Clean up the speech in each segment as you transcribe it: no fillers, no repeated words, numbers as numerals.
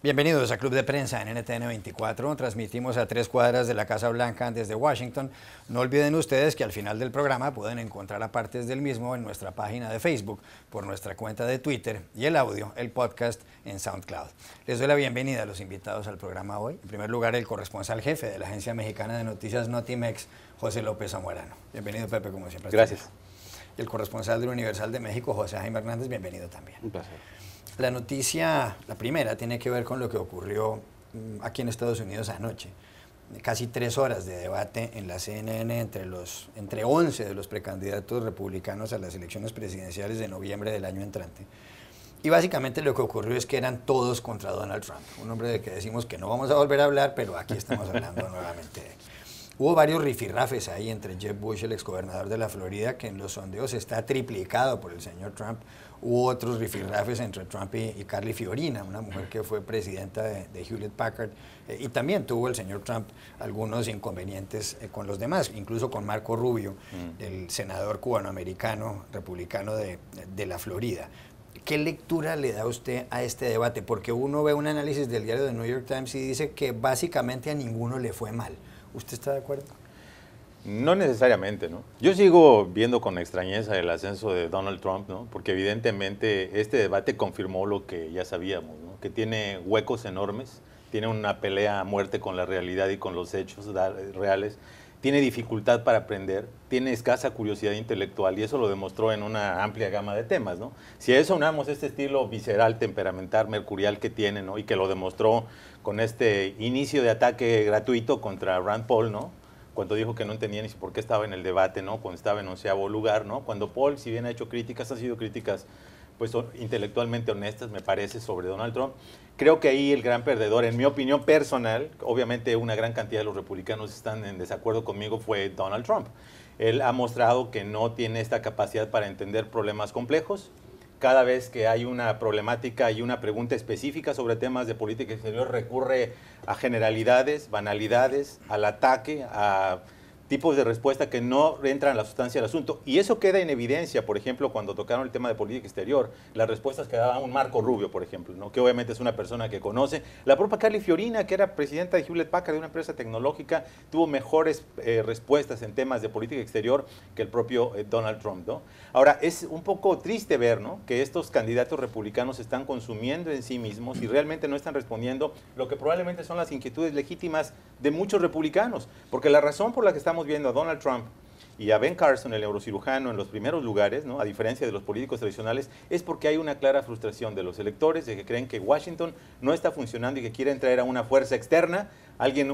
Bienvenidos a Club de Prensa en NTN 24. Transmitimos a 3 cuadras de la Casa Blanca desde Washington. No olviden ustedes que al final del programa pueden encontrar a partes del mismo en nuestra página de Facebook, por nuestra cuenta de Twitter y el audio, el podcast en SoundCloud. Les doy la bienvenida a los invitados al programa hoy. En primer lugar, el corresponsal jefe de la Agencia Mexicana de Noticias Notimex, José López Zamorano. Bienvenido, Pepe, como siempre. Gracias. Y el corresponsal del Universal de México, José Jaime Hernández, bienvenido también. Un placer. La noticia, la primera, tiene que ver con lo que ocurrió aquí en Estados Unidos anoche. Casi 3 horas de debate en la CNN entre 11 de los precandidatos republicanos a las elecciones presidenciales de noviembre del año entrante. Y básicamente lo que ocurrió es que eran todos contra Donald Trump, un hombre de que decimos que no vamos a volver a hablar, pero aquí estamos hablando nuevamente de él. Hubo varios rifirrafes ahí entre Jeb Bush, el exgobernador de la Florida, que en los sondeos está triplicado por el señor Trump. Hubo otros rifirrafes entre Trump y Carly Fiorina, una mujer que fue presidenta de Hewlett Packard, y también tuvo el señor Trump algunos inconvenientes con los demás, incluso con Marco Rubio, el senador cubanoamericano republicano de la Florida. ¿Qué lectura le da usted a este debate? Porque uno ve un análisis del diario The New York Times y dice que básicamente a ninguno le fue mal. ¿Usted está de acuerdo? No necesariamente, ¿no? Yo sigo viendo con extrañeza el ascenso de Donald Trump, ¿no? Porque evidentemente este debate confirmó lo que ya sabíamos, ¿no? Que tiene huecos enormes, tiene una pelea a muerte con la realidad y con los hechos reales, tiene dificultad para aprender, tiene escasa curiosidad intelectual y eso lo demostró en una amplia gama de temas, ¿no? Si a eso unamos este estilo visceral, temperamental, mercurial que tiene, ¿no? Y que lo demostró con este inicio de ataque gratuito contra Rand Paul, ¿no? Cuando dijo que no entendía ni por qué estaba en el debate, ¿no? Cuando estaba en 11º lugar, ¿no? Cuando Paul, si bien ha hecho críticas, han sido críticas pues intelectualmente honestas, me parece, sobre Donald Trump. Creo que ahí el gran perdedor, en mi opinión personal, obviamente una gran cantidad de los republicanos están en desacuerdo conmigo, fue Donald Trump. Él ha mostrado que no tiene esta capacidad para entender problemas complejos. Cada vez que hay una problemática y una pregunta específica sobre temas de política exterior, recurre a generalidades, banalidades, al ataque, a tipos de respuesta que no entran en la sustancia del asunto. Y eso queda en evidencia, por ejemplo, cuando tocaron el tema de política exterior, las respuestas que daba un Marco Rubio, por ejemplo, ¿no? Que obviamente es una persona que conoce. La propia Carly Fiorina, que era presidenta de Hewlett Packard, de una empresa tecnológica, tuvo mejores respuestas en temas de política exterior que el propio Donald Trump, ¿no? Ahora, es un poco triste ver, ¿no?, que estos candidatos republicanos se están consumiendo en sí mismos y realmente no están respondiendo lo que probablemente son las inquietudes legítimas de muchos republicanos, porque la razón por la que estamos viendo a Donald Trump y a Ben Carson, el neurocirujano, en los primeros lugares, ¿no?, a diferencia de los políticos tradicionales, es porque hay una clara frustración de los electores, de que creen que Washington no está funcionando y que quieren traer a una fuerza externa,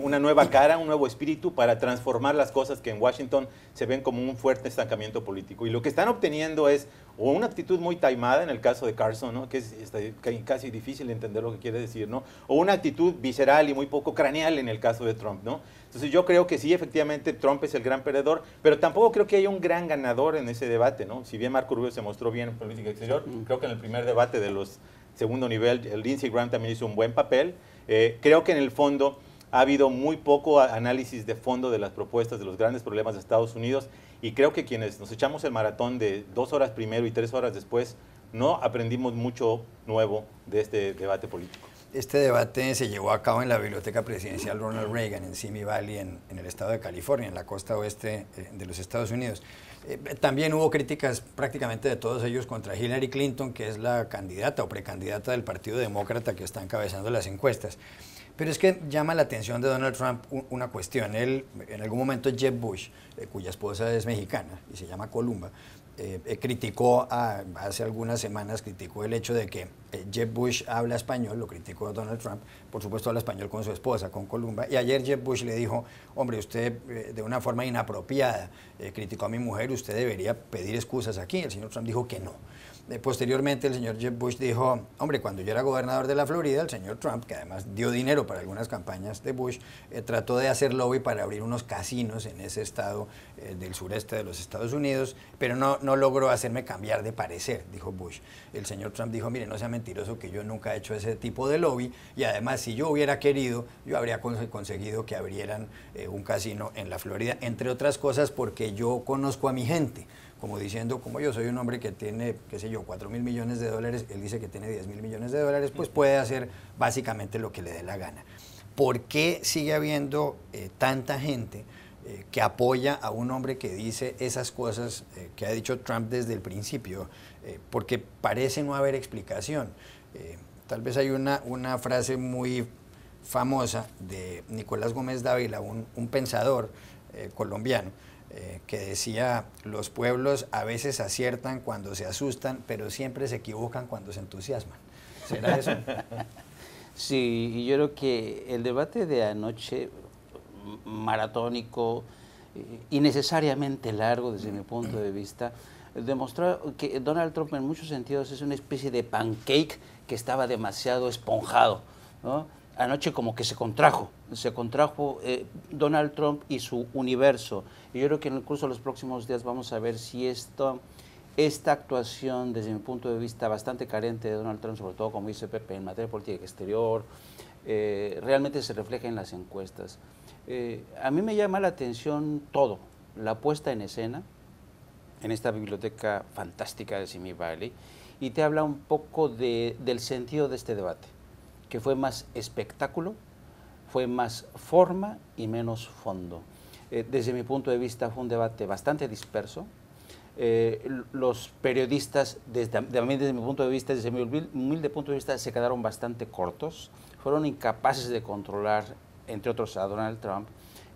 una nueva cara, un nuevo espíritu para transformar las cosas que en Washington se ven como un fuerte estancamiento político. Y lo que están obteniendo es o una actitud muy taimada, en el caso de Carson, ¿no?, que es casi difícil de entender lo que quiere decir, ¿no?, o una actitud visceral y muy poco craneal en el caso de Trump, ¿no? Entonces yo creo que sí, efectivamente, Trump es el gran perdedor, pero tampoco creo que haya un gran ganador en ese debate, ¿no? Si bien Marco Rubio se mostró bien en política exterior, creo que en el primer debate de los segundo nivel, el Lindsey Graham también hizo un buen papel. Creo que en el fondo ha habido muy poco análisis de fondo de las propuestas, de los grandes problemas de Estados Unidos, y creo que quienes nos echamos el maratón de 2 horas primero y 3 horas después, no aprendimos mucho nuevo de este debate político. Este debate se llevó a cabo en la Biblioteca Presidencial Ronald Reagan, en Simi Valley, en el estado de California, en la costa oeste de los Estados Unidos. También hubo críticas prácticamente de todos ellos contra Hillary Clinton, que es la candidata o precandidata del Partido Demócrata que está encabezando las encuestas. Pero es que llama la atención de Donald Trump una cuestión. Él, en algún momento, Jeb Bush, cuya esposa es mexicana y se llama Columba, criticó hace algunas semanas, criticó el hecho de que Jeb Bush habla español, lo criticó Donald Trump, por supuesto habla español con su esposa, con Columba, y ayer Jeb Bush le dijo, hombre, usted de una forma inapropiada criticó a mi mujer, usted debería pedir excusas aquí. El señor Trump dijo que no. Posteriormente el señor Jeb Bush dijo, hombre, cuando yo era gobernador de la Florida, el señor Trump, que además dio dinero para algunas campañas de Bush, trató de hacer lobby para abrir unos casinos en ese estado del sureste de los Estados Unidos, pero no logró hacerme cambiar de parecer, dijo Bush. El señor Trump dijo, mire, no sea mentiroso que yo nunca he hecho ese tipo de lobby, y además si yo hubiera querido, yo habría conseguido que abrieran un casino en la Florida, entre otras cosas porque yo conozco a mi gente, como diciendo, como yo soy un hombre que tiene, qué sé yo, 4.000 millones de dólares, él dice que tiene 10.000 millones de dólares, pues puede hacer básicamente lo que le dé la gana. ¿Por qué sigue habiendo tanta gente que apoya a un hombre que dice esas cosas que ha dicho Trump desde el principio? Porque parece no haber explicación. Tal vez hay una frase muy famosa de Nicolás Gómez Dávila, un pensador colombiano, que decía, los pueblos a veces aciertan cuando se asustan, pero siempre se equivocan cuando se entusiasman. ¿Será eso? Sí, y yo creo que el debate de anoche, maratónico, innecesariamente largo desde mi punto de vista, demostró que Donald Trump en muchos sentidos es una especie de pancake que estaba demasiado esponjado, ¿no? Anoche como que se contrajo Donald Trump y su universo. Y yo creo que en el curso de los próximos días vamos a ver si esta actuación, desde mi punto de vista bastante carente de Donald Trump, sobre todo como dice Pepe, en materia de política exterior, realmente se refleja en las encuestas. A mí me llama la atención todo, la puesta en escena en esta biblioteca fantástica de Simi Valley, y te habla un poco del sentido de este debate, que fue más espectáculo, fue más forma y menos fondo. Desde mi punto de vista fue un debate bastante disperso. Los periodistas, también desde mi punto de vista, desde mi humilde punto de vista, se quedaron bastante cortos, fueron incapaces de controlar, entre otros, a Donald Trump.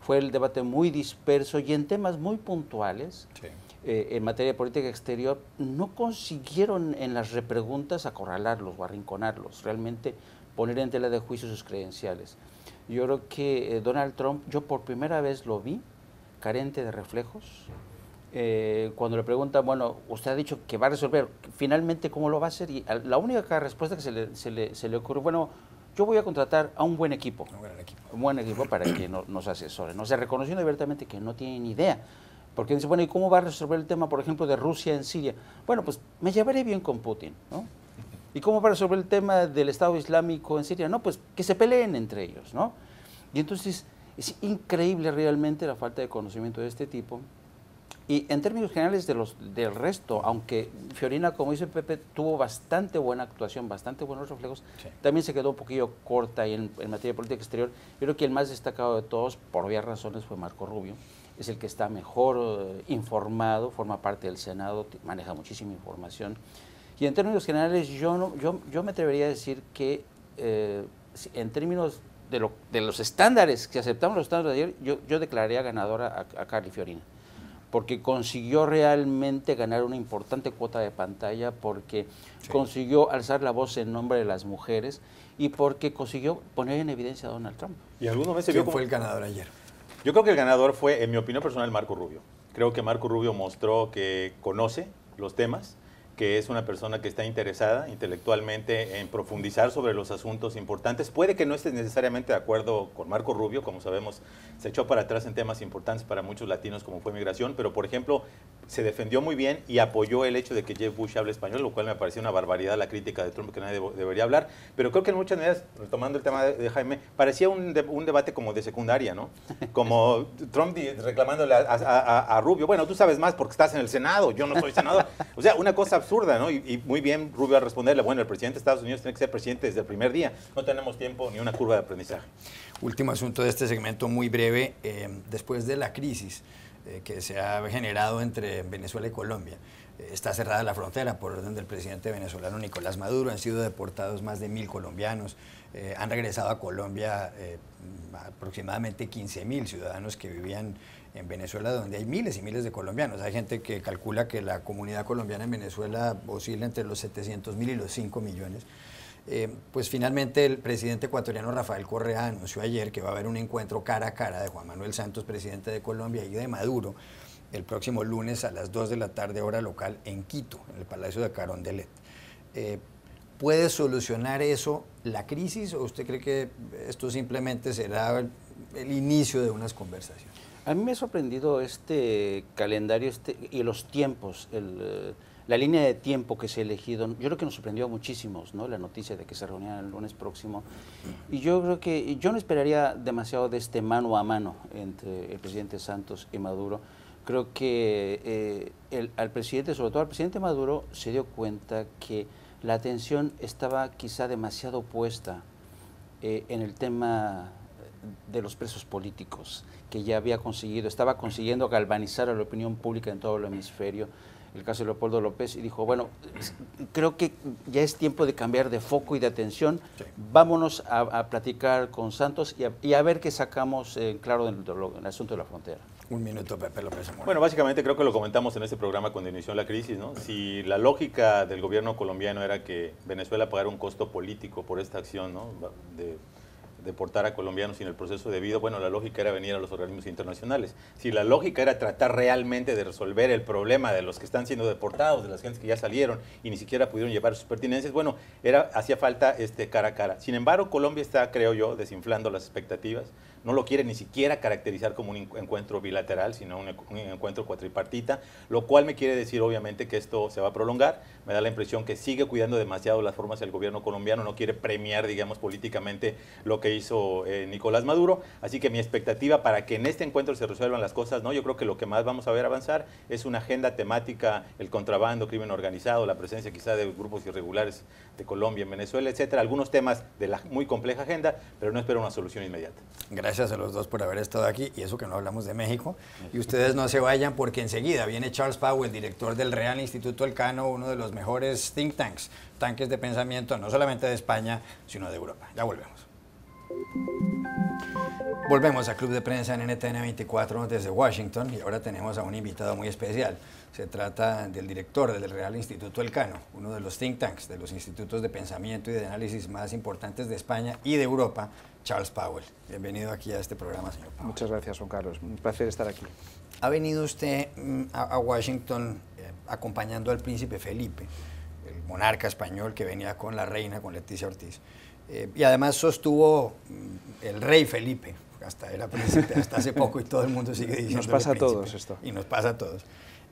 Fue el debate muy disperso y en temas muy puntuales. Sí. En materia de política exterior, no consiguieron en las repreguntas acorralarlos o arrinconarlos, realmente poner en tela de juicio sus credenciales. Yo creo que Donald Trump, yo por primera vez lo vi carente de reflejos. Cuando le preguntan, bueno, usted ha dicho que va a resolver, finalmente ¿cómo lo va a hacer? Y la única respuesta que se le ocurrió, bueno, yo voy a contratar a un buen equipo. Un buen equipo para que nos asesore. No se reconoció abiertamente que no tiene ni idea. Porque dice, bueno, ¿y cómo va a resolver el tema, por ejemplo, de Rusia en Siria? Bueno, pues me llevaré bien con Putin, ¿no? ¿Y cómo va a resolver el tema del Estado Islámico en Siria? No, pues que se peleen entre ellos, ¿no? Y entonces es increíble realmente la falta de conocimiento de este tipo. Y en términos generales del resto, aunque Fiorina, como dice Pepe, tuvo bastante buena actuación, bastante buenos reflejos, sí, también se quedó un poquillo corta en materia de política exterior. Yo creo que el más destacado de todos, por obvias razones, fue Marco Rubio. Es el que está mejor informado, forma parte del Senado, maneja muchísima información. Y en términos generales, yo me atrevería a decir que en términos de los estándares, que aceptamos los estándares de ayer, yo declararía ganadora a Carly Fiorina, porque consiguió realmente ganar una importante cuota de pantalla, porque sí, consiguió alzar la voz en nombre de las mujeres y porque consiguió poner en evidencia a Donald Trump. ¿Y alguna vez ¿Quién fue el ganador ayer? Yo creo que el ganador fue, en mi opinión personal, Marco Rubio. Creo que Marco Rubio mostró que conoce los temas, que es una persona que está interesada intelectualmente en profundizar sobre los asuntos importantes. Puede que no estés necesariamente de acuerdo con Marco Rubio, como sabemos, se echó para atrás en temas importantes para muchos latinos como fue migración, pero por ejemplo, se defendió muy bien y apoyó el hecho de que Jeb Bush hable español, lo cual me pareció una barbaridad la crítica de Trump que nadie debería hablar, pero creo que en muchas maneras, retomando el tema de Jaime, parecía un debate como de secundaria, ¿no? Como Trump reclamándole a Rubio, bueno, tú sabes más porque estás en el Senado, yo no soy senador. O sea, una cosa absurda, ¿no? Y muy bien Rubio a responderle, bueno, el presidente de Estados Unidos tiene que ser presidente desde el primer día, no tenemos tiempo ni una curva de aprendizaje. Último asunto de este segmento muy breve, después de la crisis que se ha generado entre Venezuela y Colombia, está cerrada la frontera por orden del presidente venezolano Nicolás Maduro, han sido deportados más de 1.000 colombianos, han regresado a Colombia aproximadamente 15.000 ciudadanos que vivían en Venezuela, donde hay miles y miles de colombianos. Hay gente que calcula que la comunidad colombiana en Venezuela oscila entre los 700.000 y los 5 millones. Pues finalmente el presidente ecuatoriano Rafael Correa anunció ayer que va a haber un encuentro cara a cara de Juan Manuel Santos, presidente de Colombia, y de Maduro el próximo lunes a las 2 de la tarde hora local en Quito, en el Palacio de Carondelet. ¿Puede solucionar eso la crisis o usted cree que esto simplemente será el inicio de unas conversaciones? A mí me ha sorprendido este calendario y los tiempos, la línea de tiempo que se ha elegido. Yo creo que nos sorprendió a muchísimos, ¿no? La noticia de que se reunían el lunes próximo. Y yo creo que yo no esperaría demasiado de este mano a mano entre el presidente Santos y Maduro, Creo que al presidente, sobre todo al presidente Maduro, se dio cuenta que la atención estaba quizá demasiado puesta en el tema de los presos políticos, que ya estaba consiguiendo galvanizar a la opinión pública en todo el hemisferio, el caso de Leopoldo López, y dijo, bueno, creo que ya es tiempo de cambiar de foco y de atención, sí. Vámonos a platicar con Santos y a ver qué sacamos claro en el asunto de la frontera. Un minuto, Pepe López Zamora. Bueno, básicamente creo que lo comentamos en este programa cuando inició la crisis, ¿no? Si la lógica del gobierno colombiano era que Venezuela pagara un costo político por esta acción, ¿no?, de deportar a colombianos sin el proceso debido, bueno, la lógica era venir a los organismos internacionales. Si la lógica era tratar realmente de resolver el problema de los que están siendo deportados, de las gentes que ya salieron y ni siquiera pudieron llevar sus pertenencias, bueno, hacía falta cara a cara. Sin embargo, Colombia está, creo yo, desinflando las expectativas. No lo quiere ni siquiera caracterizar como un encuentro bilateral, sino un encuentro cuatripartita, lo cual me quiere decir, obviamente, que esto se va a prolongar. Me da la impresión que sigue cuidando demasiado las formas del gobierno colombiano, no quiere premiar, digamos, políticamente lo que hizo Nicolás Maduro. Así que mi expectativa para que en este encuentro se resuelvan las cosas, ¿no? Yo creo que lo que más vamos a ver avanzar es una agenda temática, el contrabando, crimen organizado, la presencia quizá de grupos irregulares de Colombia en Venezuela, etcétera. Algunos temas de la muy compleja agenda, pero no espero una solución inmediata. Gracias a los dos por haber estado aquí, y eso que no hablamos de México. Y ustedes no se vayan porque enseguida viene Charles Powell, director del Real Instituto Elcano, uno de los mejores think tanks, tanques de pensamiento, no solamente de España, sino de Europa. Ya volvemos. Volvemos a Club de Prensa en NTN 24 desde Washington, y ahora tenemos a un invitado muy especial. Se trata del director del Real Instituto Elcano, uno de los think tanks, de los institutos de pensamiento y de análisis más importantes de España y de Europa, Charles Powell. Bienvenido aquí a este programa, señor Powell. Muchas gracias, Juan Carlos. Un placer estar aquí. Ha venido usted a Washington acompañando al príncipe Felipe, el monarca español que venía con la reina, con Leticia Ortiz. Y además sostuvo el rey Felipe, hasta era príncipe hasta hace poco y todo el mundo sigue diciendo. Nos pasa a todos esto. Y nos pasa a todos.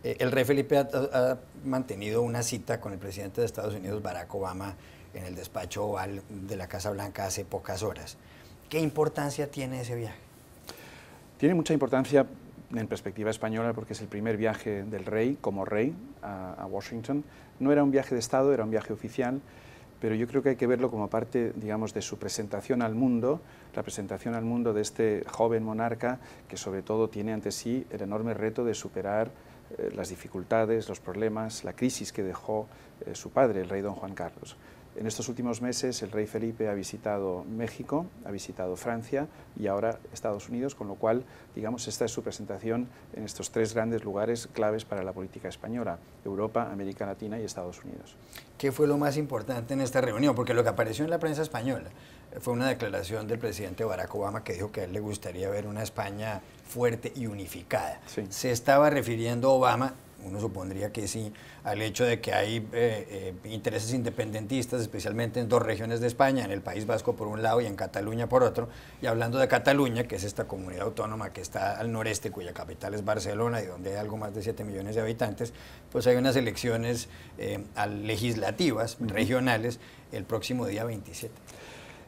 El rey Felipe ha mantenido una cita con el presidente de Estados Unidos, Barack Obama, en el despacho oval de la Casa Blanca hace pocas horas. ¿Qué importancia tiene ese viaje? Tiene mucha importancia en perspectiva española porque es el primer viaje del rey, como rey, a Washington. No era un viaje de Estado, era un viaje oficial, pero yo creo que hay que verlo como parte, digamos, de su presentación al mundo, la presentación al mundo de este joven monarca que sobre todo tiene ante sí el enorme reto de superar las dificultades, los problemas, la crisis que dejó su padre, el rey don Juan Carlos. En estos últimos meses el rey Felipe ha visitado México, ha visitado Francia y ahora Estados Unidos, con lo cual, digamos, esta es su presentación en estos tres grandes lugares claves para la política española: Europa, América Latina y Estados Unidos. ¿Qué fue lo más importante en esta reunión? Porque lo que apareció en la prensa española fue una declaración del presidente Barack Obama que dijo que a él le gustaría ver una España fuerte y unificada. Sí. Se estaba refiriendo Obama, uno supondría que sí, al hecho de que hay intereses independentistas, especialmente en dos regiones de España, en el País Vasco por un lado y en Cataluña por otro. Y hablando de Cataluña, que es esta comunidad autónoma que está al noreste, cuya capital es Barcelona y donde hay algo más de 7 millones de habitantes, pues hay unas elecciones legislativas, regionales, el próximo día 27.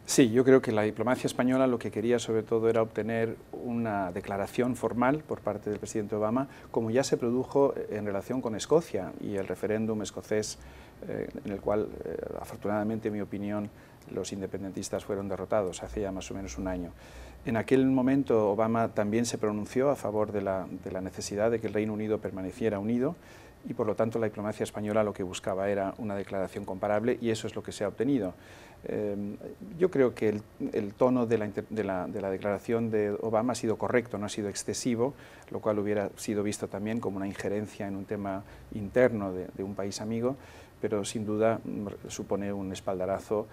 Sí, yo creo que la diplomacia española lo que quería sobre todo era obtener una declaración formal por parte del presidente Obama, como ya se produjo en relación con Escocia y el referéndum escocés, en el cual, afortunadamente, en mi opinión, los independentistas fueron derrotados hace ya más o menos un año. En aquel momento Obama también se pronunció a favor de la necesidad de que el Reino Unido permaneciera unido, y por lo tanto la diplomacia española lo que buscaba era una declaración comparable, y eso es lo que se ha obtenido. Yo creo que el tono de la declaración de Obama ha sido correcto, no ha sido excesivo, lo cual hubiera sido visto también como una injerencia en un tema interno de un país amigo, pero sin duda supone un espaldarazo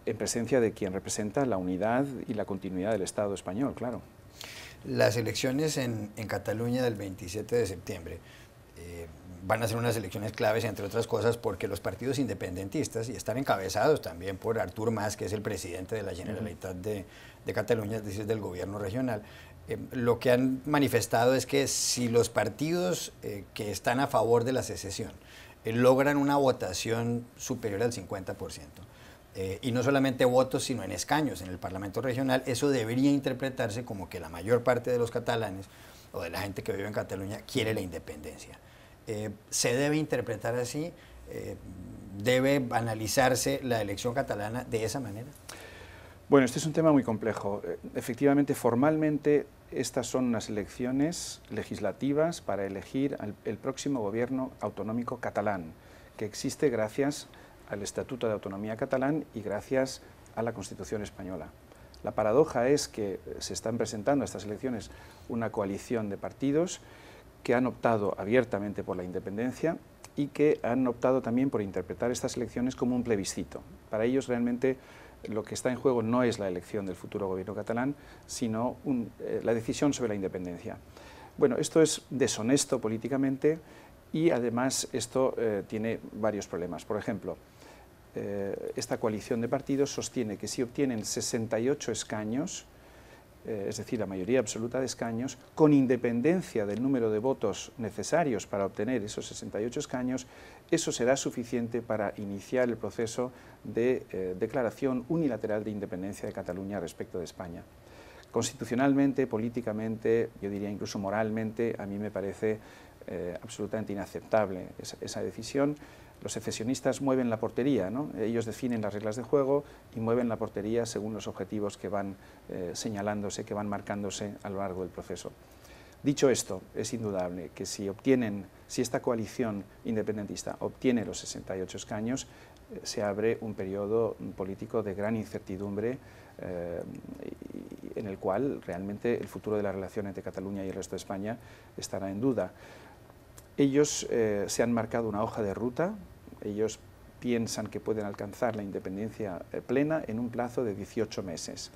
en presencia de quien representa la unidad y la continuidad del Estado español, claro. Las elecciones en Cataluña del 27 de septiembre van a ser unas elecciones claves, entre otras cosas, porque los partidos independentistas, y están encabezados también por Artur Mas, que es el presidente de la Generalitat de Cataluña, es decir, del gobierno regional, lo que han manifestado es que si los partidos que están a favor de la secesión logran una votación superior al 50%, y no solamente votos, sino en escaños en el Parlamento regional, eso debería interpretarse como que la mayor parte de los catalanes o de la gente que vive en Cataluña quiere la independencia. ¿Se debe interpretar así? ¿Debe analizarse la elección catalana de esa manera? Bueno, este es un tema muy complejo. Efectivamente, formalmente, estas son unas elecciones legislativas para elegir el próximo gobierno autonómico catalán, que existe gracias al Estatuto de Autonomía catalán y gracias a la Constitución española. La paradoja es que se están presentando a estas elecciones una coalición de partidos que han optado abiertamente por la independencia y que han optado también por interpretar estas elecciones como un plebiscito. Para ellos realmente lo que está en juego no es la elección del futuro gobierno catalán, sino la decisión sobre la independencia. Bueno, esto es deshonesto políticamente y además esto tiene varios problemas. Por ejemplo, esta coalición de partidos sostiene que si obtienen 68 escaños, es decir, la mayoría absoluta de escaños, con independencia del número de votos necesarios para obtener esos 68 escaños, eso será suficiente para iniciar el proceso de declaración unilateral de independencia de Cataluña respecto de España. Constitucionalmente, políticamente, yo diría incluso moralmente, a mí me parece absolutamente inaceptable esa decisión. Los secesionistas mueven la portería, ¿no? Ellos definen las reglas de juego y mueven la portería según los objetivos que van señalándose, que van marcándose a lo largo del proceso. Dicho esto, es indudable que si esta coalición independentista obtiene los 68 escaños, se abre un periodo político de gran incertidumbre en el cual realmente el futuro de la relación entre Cataluña y el resto de España estará en duda. Ellos se han marcado una hoja de ruta, ellos piensan que pueden alcanzar la independencia plena en un plazo de 18 meses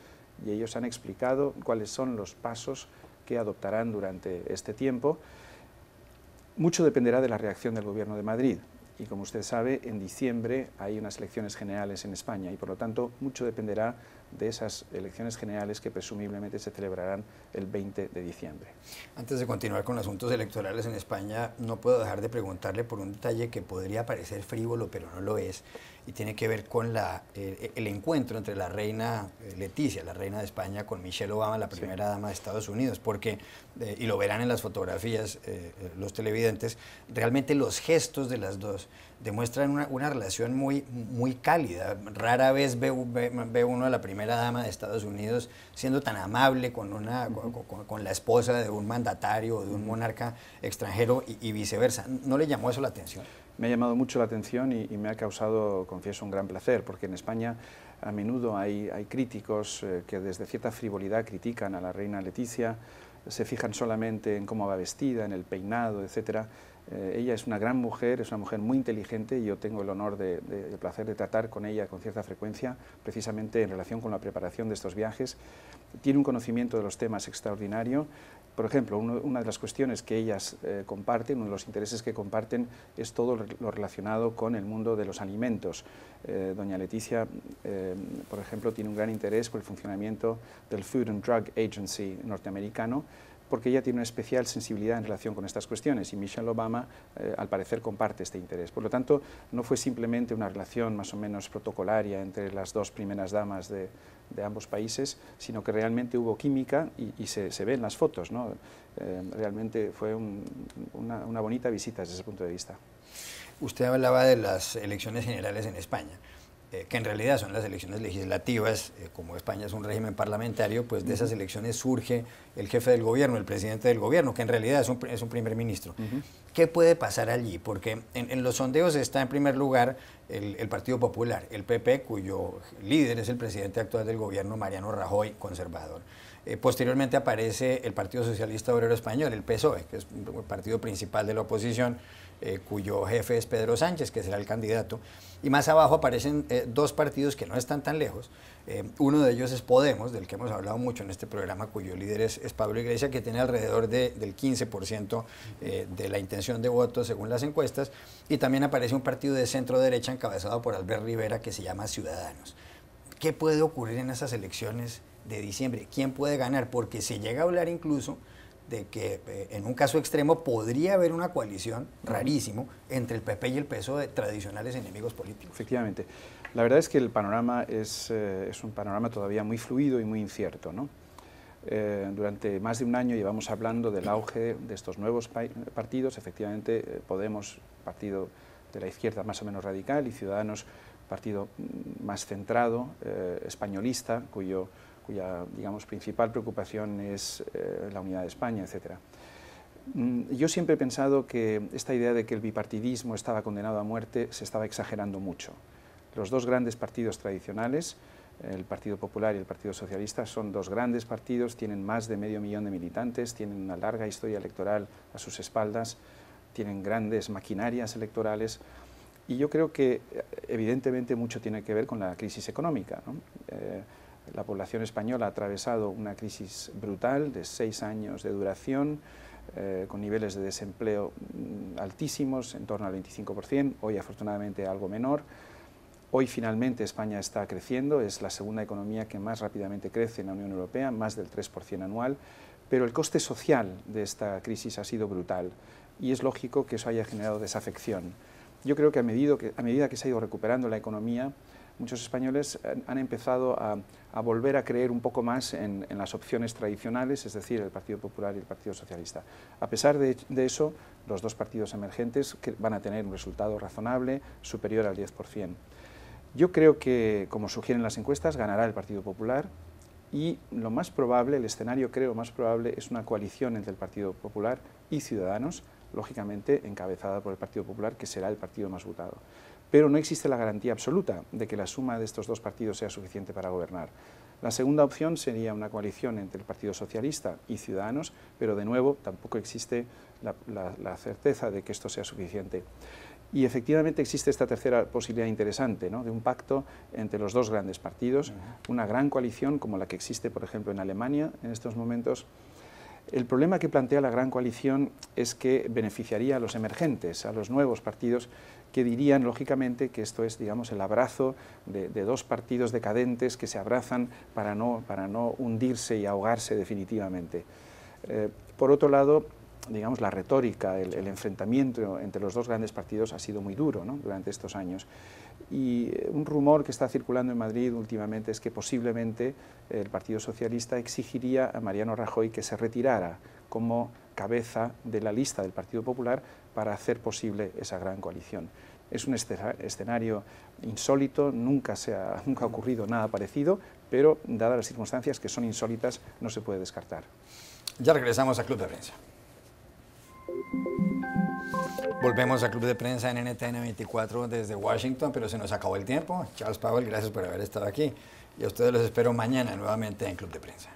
y ellos han explicado cuáles son los pasos que adoptarán durante este tiempo. Mucho dependerá de la reacción del Gobierno de Madrid y, como usted sabe, en diciembre hay unas elecciones generales en España y, por lo tanto, mucho dependerá de esas elecciones generales que presumiblemente se celebrarán el 20 de diciembre. Antes de continuar con asuntos electorales en España, no puedo dejar de preguntarle por un detalle que podría parecer frívolo, pero no lo es, y tiene que ver con el encuentro entre la reina Leticia, la reina de España, con Michelle Obama, la primera dama de Estados Unidos, porque, y lo verán en las fotografías los televidentes, realmente los gestos de las dos demuestran una relación muy cálida. Rara vez ve uno a la primera dama de Estados Unidos siendo tan amable con la esposa de un mandatario o de un monarca extranjero y viceversa. ¿No le llamó eso la atención? Me ha llamado mucho la atención y me ha causado, confieso, un gran placer, porque en España a menudo hay críticos que desde cierta frivolidad critican a la reina Leticia, se fijan solamente en cómo va vestida, en el peinado, etcétera. Ella es una gran mujer, es una mujer muy inteligente y yo tengo el honor el placer de tratar con ella con cierta frecuencia, precisamente en relación con la preparación de estos viajes. Tiene un conocimiento de los temas extraordinario. Por ejemplo, una de las cuestiones que ellas comparten, uno de los intereses que comparten es todo lo relacionado con el mundo de los alimentos. Doña Leticia, por ejemplo, tiene un gran interés por el funcionamiento del Food and Drug Agency norteamericano, porque ella tiene una especial sensibilidad en relación con estas cuestiones y Michelle Obama, al parecer, comparte este interés. Por lo tanto, no fue simplemente una relación más o menos protocolaria entre las dos primeras damas de ambos países, sino que realmente hubo química y se ve en las fotos, ¿no? Realmente fue una bonita visita desde ese punto de vista. Usted hablaba de las elecciones generales en España, que en realidad son las elecciones legislativas. Como España es un régimen parlamentario, pues de esas elecciones surge el jefe del gobierno, el presidente del gobierno, que en realidad es un primer ministro. ¿Qué puede pasar allí? Porque en los sondeos está en primer lugar el Partido Popular, el PP, cuyo líder es el presidente actual del gobierno, Mariano Rajoy, conservador. Posteriormente aparece el Partido Socialista Obrero Español, el PSOE, que es el partido principal de la oposición, cuyo jefe es Pedro Sánchez, que será el candidato. Y más abajo aparecen dos partidos que no están tan lejos. Uno de ellos es Podemos, del que hemos hablado mucho en este programa, cuyo líder es Pablo Iglesias, que tiene alrededor del 15% de la intención de voto según las encuestas. Y también aparece un partido de centro-derecha encabezado por Albert Rivera, que se llama Ciudadanos. ¿Qué puede ocurrir en esas elecciones de diciembre? ¿Quién puede ganar? Porque se llega a hablar incluso de que en un caso extremo podría haber una coalición, rarísimo, entre el PP y el PSOE, tradicionales enemigos políticos. Efectivamente. La verdad es que el panorama es un panorama todavía muy fluido y muy incierto, ¿no? Durante más de un año llevamos hablando del auge de estos nuevos partidos. Efectivamente, Podemos, partido de la izquierda más o menos radical, y Ciudadanos, partido más centrado, españolista, cuya digamos, principal preocupación es la unidad de España, etc. Yo siempre he pensado que esta idea de que el bipartidismo estaba condenado a muerte se estaba exagerando mucho. Los dos grandes partidos tradicionales, el Partido Popular y el Partido Socialista, son dos grandes partidos, tienen más de 500.000 de militantes, tienen una larga historia electoral a sus espaldas, tienen grandes maquinarias electorales, y yo creo que evidentemente mucho tiene que ver con la crisis económica, ¿no? La población española ha atravesado una crisis brutal de 6 años de duración, con niveles de desempleo altísimos, en torno al 25%, hoy afortunadamente algo menor. Hoy finalmente España está creciendo, es la segunda economía que más rápidamente crece en la Unión Europea, más del 3% anual, pero el coste social de esta crisis ha sido brutal y es lógico que eso haya generado desafección. Yo creo que a medida que se ha ido recuperando la economía, muchos españoles han empezado a volver a creer un poco más en las opciones tradicionales, es decir, el Partido Popular y el Partido Socialista. A pesar de eso, los dos partidos emergentes van a tener un resultado razonable, superior al 10%. Yo creo que, como sugieren las encuestas, ganará el Partido Popular, y lo más probable, el escenario creo más probable, es una coalición entre el Partido Popular y Ciudadanos, lógicamente encabezada por el Partido Popular, que será el partido más votado. Pero no existe la garantía absoluta de que la suma de estos dos partidos sea suficiente para gobernar. La segunda opción sería una coalición entre el Partido Socialista y Ciudadanos, pero de nuevo tampoco existe la certeza de que esto sea suficiente. Y efectivamente existe esta tercera posibilidad interesante, ¿no?, de un pacto entre los dos grandes partidos, una gran coalición como la que existe, por ejemplo, en Alemania en estos momentos. El problema que plantea la gran coalición es que beneficiaría a los emergentes, a los nuevos partidos, que dirían, lógicamente, que esto es, digamos, el abrazo de dos partidos decadentes que se abrazan para no hundirse y ahogarse definitivamente. Por otro lado, digamos, la retórica, el enfrentamiento entre los dos grandes partidos ha sido muy duro, ¿no?, durante estos años. Y un rumor que está circulando en Madrid últimamente es que posiblemente el Partido Socialista exigiría a Mariano Rajoy que se retirara como cabeza de la lista del Partido Popular para hacer posible esa gran coalición. Es un escenario insólito, nunca ha ocurrido nada parecido, pero dadas las circunstancias que son insólitas, no se puede descartar. Ya regresamos a Club de Prensa. Volvemos a Club de Prensa en NTN 24 desde Washington, pero se nos acabó el tiempo. Charles Powell, gracias por haber estado aquí. Y a ustedes los espero mañana nuevamente en Club de Prensa.